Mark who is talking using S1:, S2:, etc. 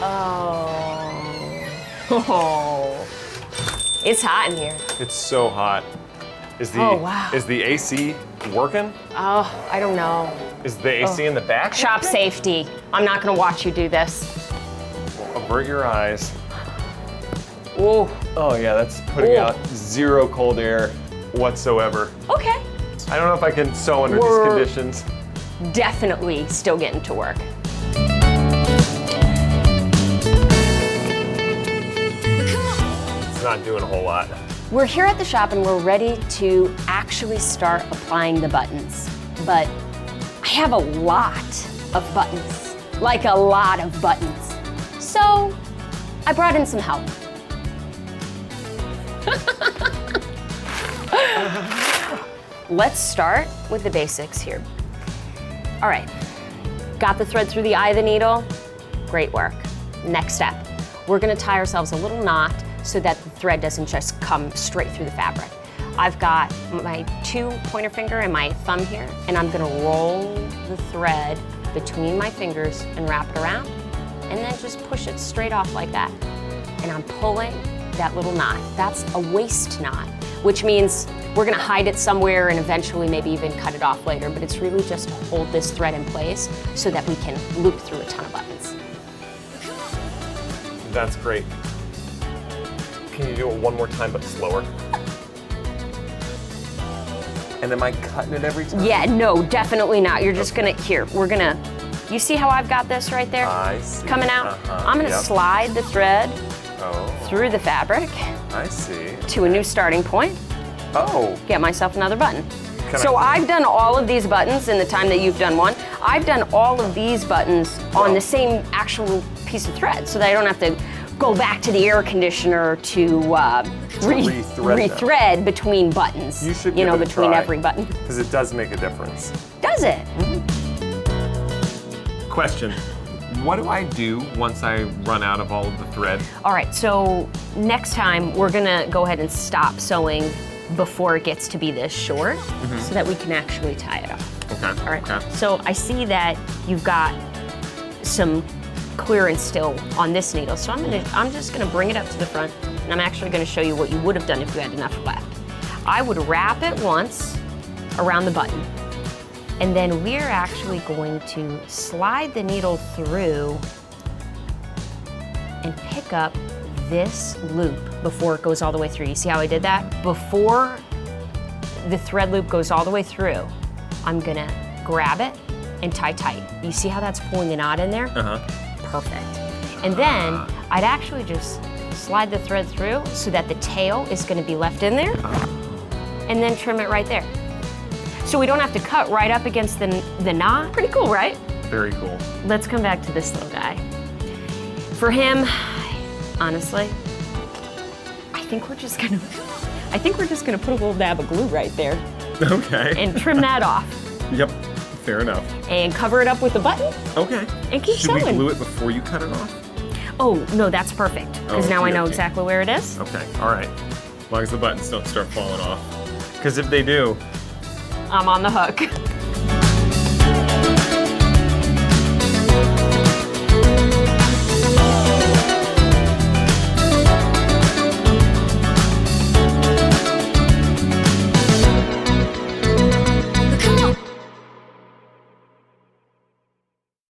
S1: Oh. It's hot in here.
S2: It's so hot. Is the,
S1: Oh, wow.
S2: Is the AC working?
S1: Oh, I don't know.
S2: Is the AC in the back?
S1: Shop safety. I'm not gonna watch you do this.
S2: Avert your eyes.
S1: Ooh.
S2: Oh yeah, that's putting out zero cold air whatsoever.
S1: Okay.
S2: I don't know if I can sew under these conditions.
S1: Definitely still getting to work.
S2: It's not doing a whole lot.
S1: We're here at the shop and we're ready to actually start applying the buttons. But I have a lot of buttons, like a lot of buttons. So I brought in some help. Let's start with the basics here. All right, got the thread through the eye of the needle? Great work. Next step, we're gonna tie ourselves a little knot so that the thread doesn't just come straight through the fabric. I've got my 2 pointer finger and my thumb here, and I'm gonna roll the thread between my fingers and wrap it around, and then just push it straight off like that. And I'm pulling that little knot. That's a waist knot, which means we're gonna hide it somewhere and eventually maybe even cut it off later, but it's really just to hold this thread in place so that we can loop through a ton of buttons.
S2: That's great. Can you do it one more time but slower? And am I cutting it every time?
S1: Yeah, no, definitely not. You're just gonna, here, we're gonna, you see how I've got this right there?
S2: I see.
S1: Coming out? I'm gonna slide the thread through the fabric.
S2: I see.
S1: To a new starting point.
S2: Oh.
S1: Get myself another button. So I've done all of these buttons in the time that you've done one. I've done all of these buttons on the same actual piece of thread so that I don't have to go back to the air conditioner to rethread between buttons.
S2: You should
S1: give it a
S2: between
S1: try, every button.
S2: Because it does make a difference.
S1: Does it?
S2: Question. What do I do once I run out of all of the thread?
S1: All right, so next time we're gonna go ahead and stop sewing before it gets to be this short so that we can actually tie it up.
S2: Okay.
S1: All right.
S2: Okay.
S1: So I see that you've got some clearance still on this needle. So I'm just gonna bring it up to the front and I'm actually gonna show you what you would have done if you had enough left. I would wrap it once around the button and then we're actually going to slide the needle through and pick up this loop before it goes all the way through. You see how I did that? Before the thread loop goes all the way through, I'm gonna grab it and tie tight. You see how that's pulling the knot in there? Perfect. And then I'd actually just slide the thread through so that the tail is gonna be left in there and then trim it right there. So we don't have to cut right up against the knot. Pretty cool, right?
S2: Very cool.
S1: Let's come back to this little guy. For him, honestly, I think we're just gonna put a little dab of glue right there.
S2: Okay.
S1: And trim that off.
S2: Yep, fair enough.
S1: And cover it up with a button.
S2: Okay.
S1: And keep sewing.
S2: Should we glue it before you cut it off?
S1: Oh, no, that's perfect. Because now I know exactly where it is.
S2: Okay, all right. As long as the buttons don't start falling off. Because if they do,
S1: I'm on the hook.